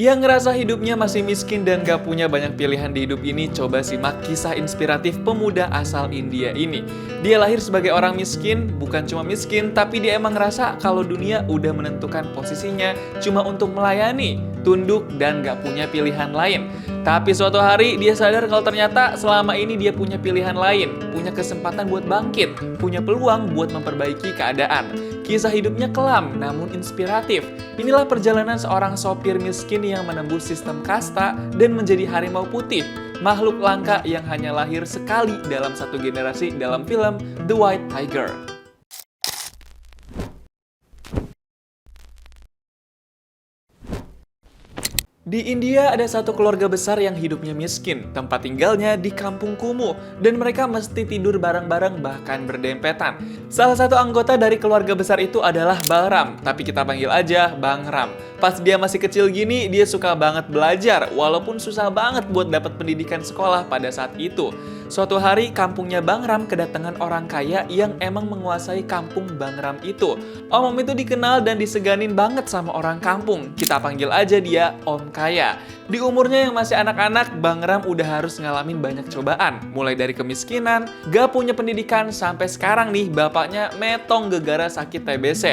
Yang ngerasa hidupnya masih miskin dan gak punya banyak pilihan di hidup ini, coba simak kisah inspiratif pemuda asal India ini. Dia lahir sebagai orang miskin, bukan cuma miskin, tapi dia emang ngerasa kalau dunia udah menentukan posisinya cuma untuk melayani, tunduk, dan gak punya pilihan lain. Tapi suatu hari dia sadar kalau ternyata selama ini dia punya pilihan lain, punya kesempatan buat bangkit, punya peluang buat memperbaiki keadaan. Kisah hidupnya kelam namun inspiratif. Inilah perjalanan seorang sopir miskin yang menembus sistem kasta dan menjadi harimau putih, makhluk langka yang hanya lahir sekali dalam satu generasi dalam film The White Tiger. Di India ada satu keluarga besar yang hidupnya miskin, tempat tinggalnya di kampung kumuh, dan mereka mesti tidur bareng-bareng bahkan berdempetan. Salah satu anggota dari keluarga besar itu adalah Balram, tapi kita panggil aja Bang Ram. Pas dia masih kecil gini, dia suka banget belajar, walaupun susah banget buat dapat pendidikan sekolah pada saat itu. Suatu hari, kampungnya Bang Ram kedatangan orang kaya yang emang menguasai kampung Bang Ram itu. Om itu dikenal dan diseganin banget sama orang kampung. Kita panggil aja dia Om Kaya. Di umurnya yang masih anak-anak, Bang Ram udah harus ngalamin banyak cobaan. Mulai dari kemiskinan, gak punya pendidikan, sampai sekarang nih bapaknya metong gegara sakit TBC.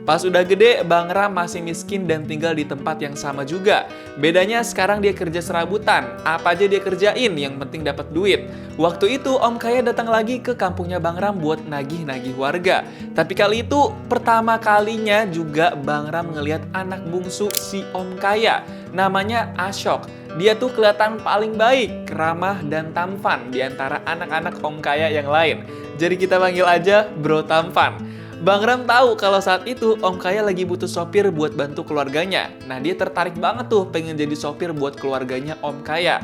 Pas udah gede, Bang Ram masih miskin dan tinggal di tempat yang sama juga. Bedanya sekarang dia kerja serabutan. Apa aja dia kerjain, yang penting dapat duit. Waktu itu Om Kaya datang lagi ke kampungnya Bang Ram buat nagih-nagih warga. Tapi kali itu pertama kalinya juga Bang Ram ngelihat anak bungsu si Om Kaya. Namanya Ashok. Dia tuh kelihatan paling baik, ramah, dan tampan di antara anak-anak Om Kaya yang lain. Jadi kita panggil aja Bro Tampan. Bang Ram tahu kalau saat itu Om Kaya lagi butuh sopir buat bantu keluarganya. Nah, dia tertarik banget tuh pengen jadi sopir buat keluarganya Om Kaya.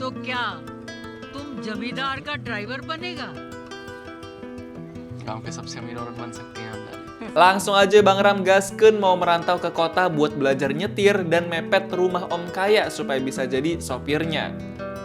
तो क्या तुम जमींदार का ड्राइवर बनेगा? गांव के सबसे अमीर औरत बन सकती हैं आप। Langsung aja Bang Ram gaskeun mau merantau ke kota buat belajar nyetir dan mepet rumah Om Kaya supaya bisa jadi sopirnya.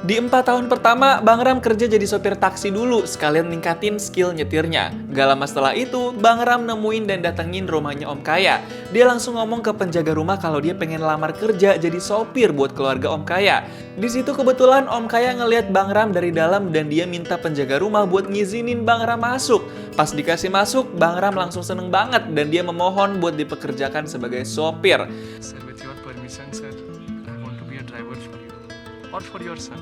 Di 4 tahun pertama, Bang Ram kerja jadi sopir taksi dulu, sekalian ningkatin skill nyetirnya. Gak lama setelah itu, Bang Ram nemuin dan datengin rumahnya Om Kaya. Dia langsung ngomong ke penjaga rumah kalau dia pengen lamar kerja jadi sopir buat keluarga Om Kaya. Di situ kebetulan Om Kaya ngelihat Bang Ram dari dalam dan dia minta penjaga rumah buat ngizinin Bang Ram masuk. Pas dikasih masuk, Bang Ram langsung seneng banget dan dia memohon buat dipekerjakan sebagai sopir. Sir, with your permission, sir, I want to be a driver for you or for your son.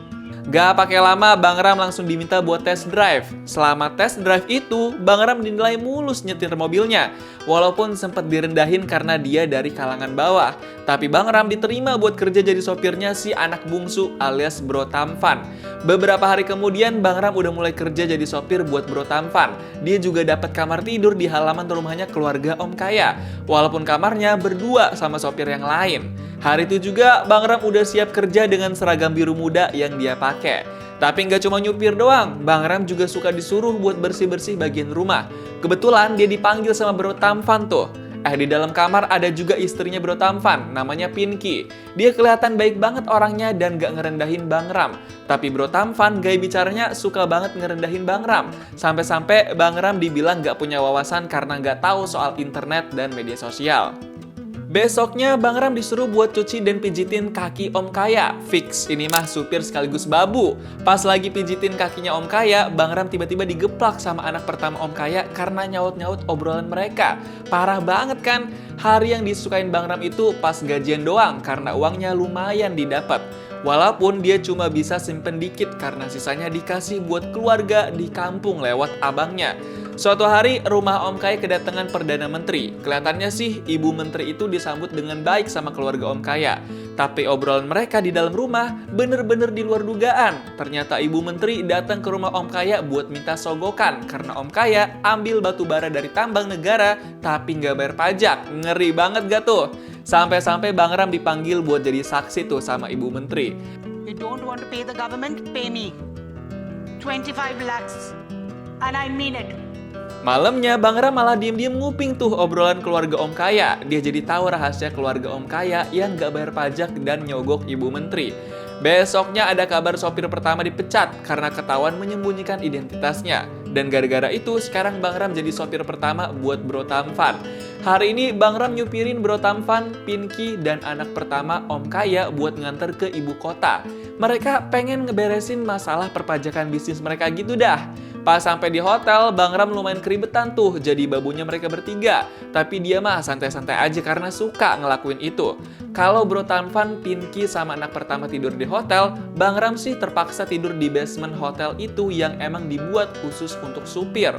Gak pakai lama, Bang Ram langsung diminta buat test drive. Selama test drive itu, Bang Ram dinilai mulus nyetir mobilnya. Walaupun sempat direndahin karena dia dari kalangan bawah. Tapi Bang Ram diterima buat kerja jadi sopirnya si anak bungsu alias Bro Tampan. Beberapa hari kemudian, Bang Ram udah mulai kerja jadi sopir buat Bro Tampan. Dia juga dapat kamar tidur di halaman rumahnya keluarga Om Kaya. Walaupun kamarnya berdua sama sopir yang lain. Hari itu juga Bang Ram udah siap kerja dengan seragam biru muda yang dia pakai. Tapi nggak cuma nyupir doang, Bang Ram juga suka disuruh buat bersih-bersih bagian rumah. Kebetulan dia dipanggil sama Bro Tampan tuh. Di dalam kamar ada juga istrinya Bro Tampan, namanya Pinky. Dia kelihatan baik banget orangnya dan gak ngerendahin Bang Ram. Tapi Bro Tampan gaya bicaranya suka banget ngerendahin Bang Ram. Sampai-sampai Bang Ram dibilang gak punya wawasan karena gak tahu soal internet dan media sosial. Besoknya Bang Ram disuruh buat cuci dan pijitin kaki Om Kaya. Fix, ini mah supir sekaligus babu. Pas lagi pijitin kakinya Om Kaya, Bang Ram tiba-tiba digeplak sama anak pertama Om Kaya karena nyaut-nyaut obrolan mereka. Parah banget kan? Hari yang disukain Bang Ram itu pas gajian doang karena uangnya lumayan didapat. Walaupun dia cuma bisa simpen dikit karena sisanya dikasih buat keluarga di kampung lewat abangnya. Suatu hari, rumah Om Kaya kedatangan Perdana Menteri. Kelihatannya sih, Ibu Menteri itu disambut dengan baik sama keluarga Om Kaya. Tapi obrolan mereka di dalam rumah bener-bener di luar dugaan. Ternyata Ibu Menteri datang ke rumah Om Kaya buat minta sogokan. Karena Om Kaya ambil batu bara dari tambang negara, tapi nggak bayar pajak. Ngeri banget gak tuh? Sampai-sampai Bang Ram dipanggil buat jadi saksi tuh sama Ibu Menteri. You don't want to pay the government? Pay me 25 lakhs. And I mean it. Malamnya, Bang Ram malah diem-diem nguping tuh obrolan keluarga Om Kaya. Dia jadi tahu rahasia keluarga Om Kaya yang gak bayar pajak dan nyogok Ibu Menteri. Besoknya ada kabar sopir pertama dipecat karena ketahuan menyembunyikan identitasnya. Dan gara-gara itu, sekarang Bang Ram jadi sopir pertama buat Bro Tampan. Hari ini Bang Ram nyupirin Bro Tampan, Pinky, dan anak pertama Om Kaya buat nganter ke ibu kota. Mereka pengen ngeberesin masalah perpajakan bisnis mereka gitu dah. Pas sampai di hotel, Bang Ram lumayan keribetan tuh jadi babunya mereka bertiga. Tapi dia mah santai-santai aja karena suka ngelakuin itu. Kalau Bro Tampan, Pinky, sama anak pertama tidur di hotel, Bang Ram sih terpaksa tidur di basement hotel itu yang emang dibuat khusus untuk supir.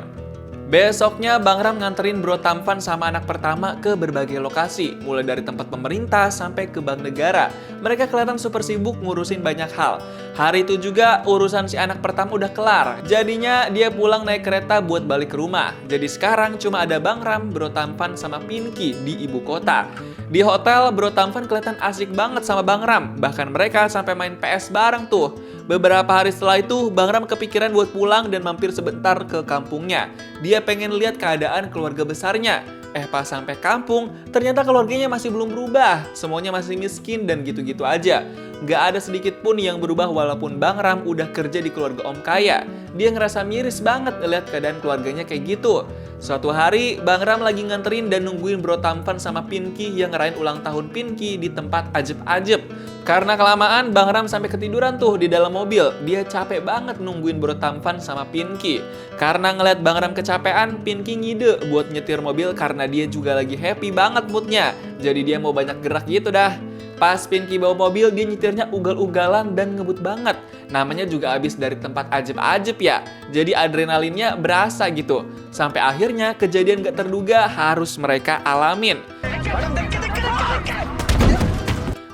Besoknya Bang Ram nganterin Bro Tampan sama anak pertama ke berbagai lokasi, mulai dari tempat pemerintah sampai ke bank negara. Mereka kelihatan super sibuk ngurusin banyak hal. Hari itu juga urusan si anak pertama udah kelar, jadinya dia pulang naik kereta buat balik ke rumah. Jadi sekarang cuma ada Bang Ram, Bro Tampan, sama Pinky di ibu kota. Di hotel, Bro Tampan kelihatan asik banget sama Bang Ram, bahkan mereka sampai main PS bareng tuh. Beberapa hari setelah itu, Bang Ram kepikiran buat pulang dan mampir sebentar ke kampungnya. Dia pengen lihat keadaan keluarga besarnya. Pas sampai kampung, ternyata keluarganya masih belum berubah. Semuanya masih miskin dan gitu-gitu aja. Gak ada sedikit pun yang berubah walaupun Bang Ram udah kerja di keluarga Om Kaya. Dia ngerasa miris banget ngeliat keadaan keluarganya kayak gitu. Suatu hari, Bang Ram lagi nganterin dan nungguin Bro Tampan sama Pinky yang ngerayain ulang tahun Pinky di tempat ajeb-ajeb. Karena kelamaan, Bang Ram sampai ketiduran tuh di dalam mobil. Dia capek banget nungguin Bro Tampan sama Pinky. Karena ngeliat Bang Ram kecapean, Pinky ngide buat nyetir mobil karena dia juga lagi happy banget moodnya. Jadi dia mau banyak gerak gitu dah. Pas Pinky bawa mobil, dia nyetirnya ugal-ugalan dan ngebut banget. Namanya juga abis dari tempat ajeb-ajeb ya. Jadi adrenalinnya berasa gitu. Sampai akhirnya kejadian gak terduga harus mereka alamin.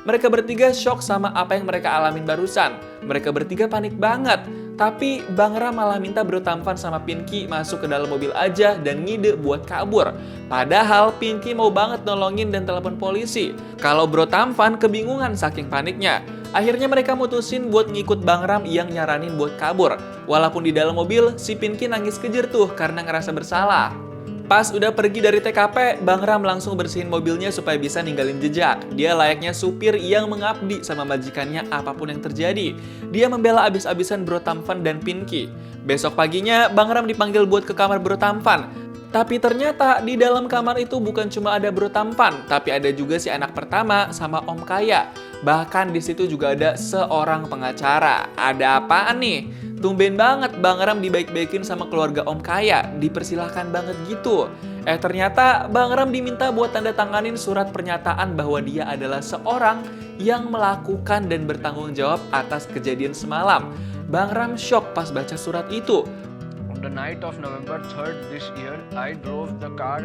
Mereka bertiga shock sama apa yang mereka alamin barusan. Mereka bertiga panik banget. Tapi Bang Ram malah minta Bro Tampan sama Pinky masuk ke dalam mobil aja dan ngide buat kabur. Padahal Pinky mau banget nolongin dan telepon polisi. Kalau Bro Tampan kebingungan saking paniknya. Akhirnya mereka mutusin buat ngikut Bang Ram yang nyaranin buat kabur. Walaupun di dalam mobil, si Pinky nangis kejer tuh karena ngerasa bersalah. Pas udah pergi dari TKP, Bang Ram langsung bersihin mobilnya supaya bisa ninggalin jejak. Dia layaknya supir yang mengabdi sama majikannya apapun yang terjadi. Dia membela abis-abisan Bro Tampan dan Pinky. Besok paginya, Bang Ram dipanggil buat ke kamar Bro Tampan. Tapi ternyata di dalam kamar itu bukan cuma ada Bro Tampan, tapi ada juga si anak pertama sama Om Kaya. Bahkan di situ juga ada seorang pengacara. Ada apaan nih? Tumben banget Bang Ram dibaik-baikin sama keluarga Om Kaya, dipersilahkan banget gitu. Ternyata Bang Ram diminta buat tanda tanganin surat pernyataan bahwa dia adalah seorang yang melakukan dan bertanggung jawab atas kejadian semalam. Bang Ram shock pas baca surat itu. On the night of November 3rd this year, I drove the car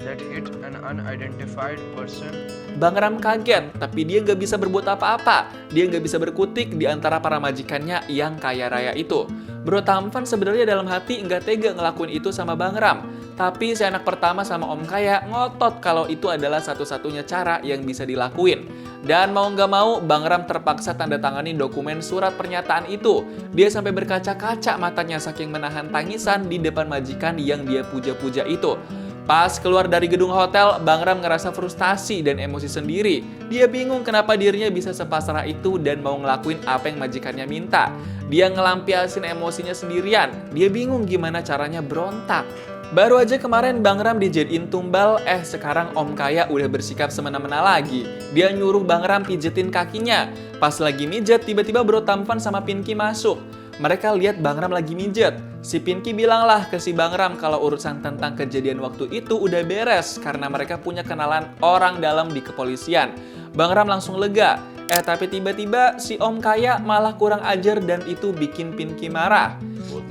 that hit an unidentified person. Bang Ram kaget, tapi dia nggak bisa berbuat apa-apa. Dia nggak bisa berkutik di antara para majikannya yang kaya raya itu. Bro Tampan sebenarnya dalam hati nggak tega ngelakuin itu sama Bang Ram. Tapi si anak pertama sama Om Kaya ngotot kalau itu adalah satu-satunya cara yang bisa dilakuin. Dan mau nggak mau, Bang Ram terpaksa tanda tangani dokumen surat pernyataan itu. Dia sampai berkaca-kaca matanya saking menahan tangisan di depan majikan yang dia puja-puja itu. Pas keluar dari gedung hotel, Bang Ram ngerasa frustasi dan emosi sendiri. Dia bingung kenapa dirinya bisa sepasrah itu dan mau ngelakuin apa yang majikannya minta. Dia ngelampiasin emosinya sendirian. Dia bingung gimana caranya berontak. Baru aja kemarin Bang Ram dijadiin tumbal, sekarang Om Kaya udah bersikap semena-mena lagi. Dia nyuruh Bang Ram pijetin kakinya. Pas lagi mijet, tiba-tiba Bro Tampan sama Pinky masuk. Mereka lihat Bang Ram lagi mijet. Si Pinky bilanglah ke si Bang Ram kalau urusan tentang kejadian waktu itu udah beres karena mereka punya kenalan orang dalam di kepolisian. Bang Ram langsung lega. Tapi tiba-tiba si Om Kaya malah kurang ajar dan itu bikin Pinky marah.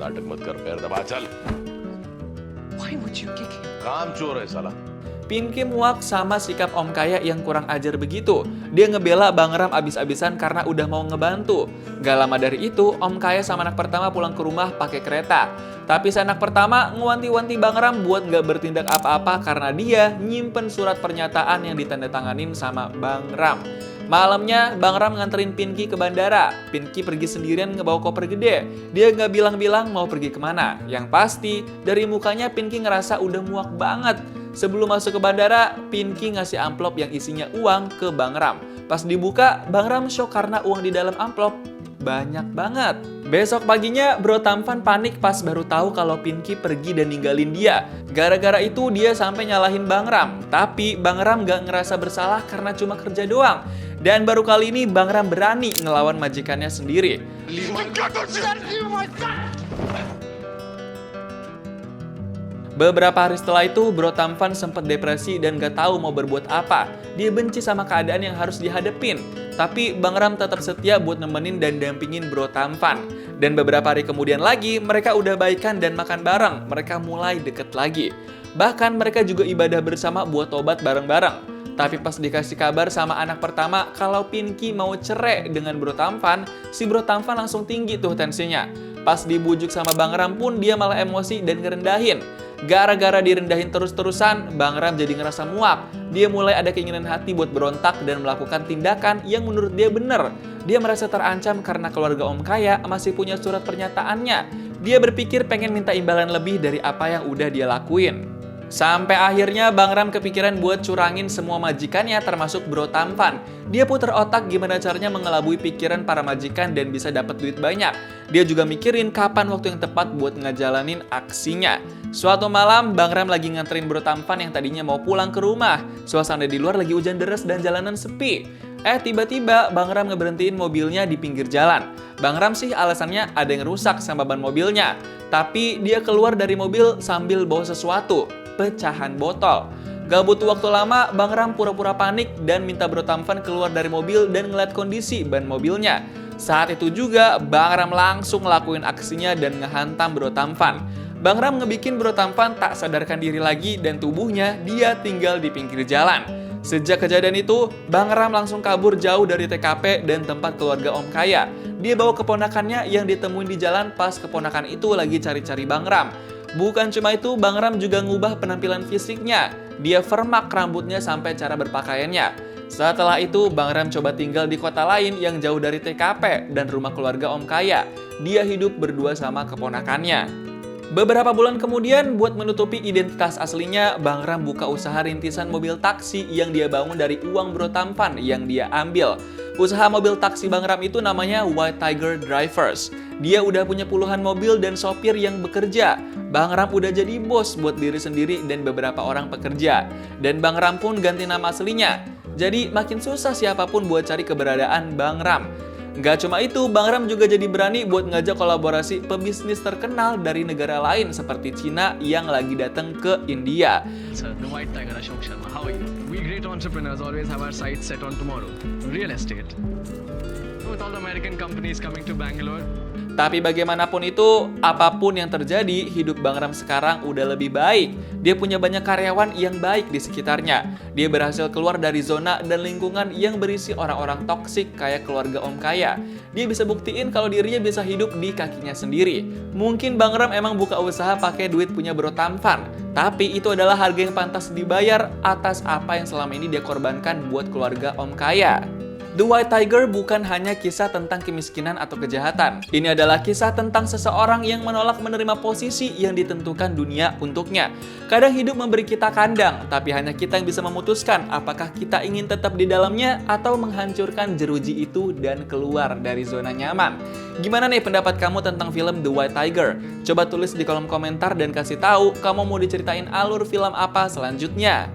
नाटक मत कर पैर दबा चल Why would you kick him? काम चोर है साला Pinky muak sama sikap Om Kaya yang kurang ajar begitu. Dia ngebela Bang Ram abis-abisan karena udah mau ngebantu. Gak lama dari itu, Om Kaya sama anak pertama pulang ke rumah pakai kereta. Tapi si anak pertama ngewanti-wanti Bang Ram buat gak bertindak apa-apa karena dia nyimpen surat pernyataan yang ditandatanganin sama Bang Ram. Malamnya, Bang Ram nganterin Pinky ke bandara. Pinky pergi sendirian ngebawa koper gede. Dia nggak bilang-bilang mau pergi kemana. Yang pasti, dari mukanya Pinky ngerasa udah muak banget. Sebelum masuk ke bandara, Pinky ngasih amplop yang isinya uang ke Bang Ram. Pas dibuka, Bang Ram shock karena uang di dalam amplop banyak banget. Besok paginya, Bro Tampan panik pas baru tahu kalau Pinky pergi dan ninggalin dia. Gara-gara itu dia sampai nyalahin Bang Ram. Tapi Bang Ram gak ngerasa bersalah karena cuma kerja doang. Dan baru kali ini Bang Ram berani ngelawan majikannya sendiri. Beberapa hari setelah itu, Bro Tampan sempat depresi dan gak tahu mau berbuat apa. Dia benci sama keadaan yang harus dihadepin. Tapi Bang Ram tetap setia buat nemenin dan dampingin Bro Tampan. Dan beberapa hari kemudian lagi, mereka udah baikan dan makan bareng. Mereka mulai deket lagi. Bahkan mereka juga ibadah bersama buat tobat bareng-bareng. Tapi pas dikasih kabar sama anak pertama kalau Pinky mau cerai dengan Bro Tampan, si Bro Tampan langsung tinggi tuh tensinya. Pas dibujuk sama Bang Ram pun dia malah emosi dan ngerendahin. Gara-gara direndahin terus-terusan, Bang Ram jadi ngerasa muak. Dia mulai ada keinginan hati buat berontak dan melakukan tindakan yang menurut dia benar. Dia merasa terancam karena keluarga Om Kaya masih punya surat pernyataannya. Dia berpikir pengen minta imbalan lebih dari apa yang udah dia lakuin. Sampai akhirnya Bang Ram kepikiran buat curangin semua majikannya termasuk Bro Tampan. Dia puter otak gimana caranya mengelabui pikiran para majikan dan bisa dapat duit banyak. Dia juga mikirin kapan waktu yang tepat buat ngejalanin aksinya. Suatu malam Bang Ram lagi nganterin Bro Tampan yang tadinya mau pulang ke rumah. Suasana di luar lagi hujan deras dan jalanan sepi. Tiba-tiba Bang Ram ngeberhentiin mobilnya di pinggir jalan. Bang Ram sih alasannya ada yang rusak sama ban mobilnya. Tapi dia keluar dari mobil sambil bawa sesuatu, pecahan botol. Gak butuh waktu lama, Bang Ram pura-pura panik dan minta Bro Tampan keluar dari mobil dan ngeliat kondisi ban mobilnya. Saat itu juga Bang Ram langsung ngelakuin aksinya dan ngehantam Bro Tampan. Bang Ram ngebikin Bro Tampan tak sadarkan diri lagi dan tubuhnya dia tinggal di pinggir jalan. Sejak kejadian itu, Bang Ram langsung kabur jauh dari TKP dan tempat keluarga Om Kaya. Dia bawa keponakannya yang ditemuin di jalan pas keponakan itu lagi cari-cari Bang Ram. Bukan cuma itu, Bang Ram juga ngubah penampilan fisiknya. Dia vermak rambutnya sampai cara berpakaiannya. Setelah itu, Bang Ram coba tinggal di kota lain yang jauh dari TKP dan rumah keluarga Om Kaya. Dia hidup berdua sama keponakannya. Beberapa bulan kemudian, buat menutupi identitas aslinya, Bang Ram buka usaha rintisan mobil taksi yang dia bangun dari uang Bro Tampan yang dia ambil. Usaha mobil taksi Bang Ram itu namanya White Tiger Drivers. Dia udah punya puluhan mobil dan sopir yang bekerja. Bang Ram udah jadi bos buat diri sendiri dan beberapa orang pekerja. Dan Bang Ram pun ganti nama aslinya. Jadi makin susah siapapun buat cari keberadaan Bang Ram. Nggak cuma itu, Bang Ram juga jadi berani buat ngajak kolaborasi pebisnis terkenal dari negara lain seperti Cina yang lagi datang ke India. Sir, the White Tiger Ashok Sharma. How are you? We great entrepreneurs always have our sights set on tomorrow. Real estate. With all the American companies coming to Bangalore. Tapi bagaimanapun itu, apapun yang terjadi, hidup Bang Ram sekarang udah lebih baik. Dia punya banyak karyawan yang baik di sekitarnya. Dia berhasil keluar dari zona dan lingkungan yang berisi orang-orang toksik kayak keluarga Om Kaya. Dia bisa buktiin kalau dirinya bisa hidup di kakinya sendiri. Mungkin Bang Ram emang buka usaha pakai duit punya Bro Tampan. Tapi itu adalah harga yang pantas dibayar atas apa yang selama ini dia korbankan buat keluarga Om Kaya. The White Tiger bukan hanya kisah tentang kemiskinan atau kejahatan. Ini adalah kisah tentang seseorang yang menolak menerima posisi yang ditentukan dunia untuknya. Kadang hidup memberi kita kandang, tapi hanya kita yang bisa memutuskan apakah kita ingin tetap di dalamnya atau menghancurkan jeruji itu dan keluar dari zona nyaman. Gimana nih pendapat kamu tentang film The White Tiger? Coba tulis di kolom komentar dan kasih tahu kamu mau diceritain alur film apa selanjutnya.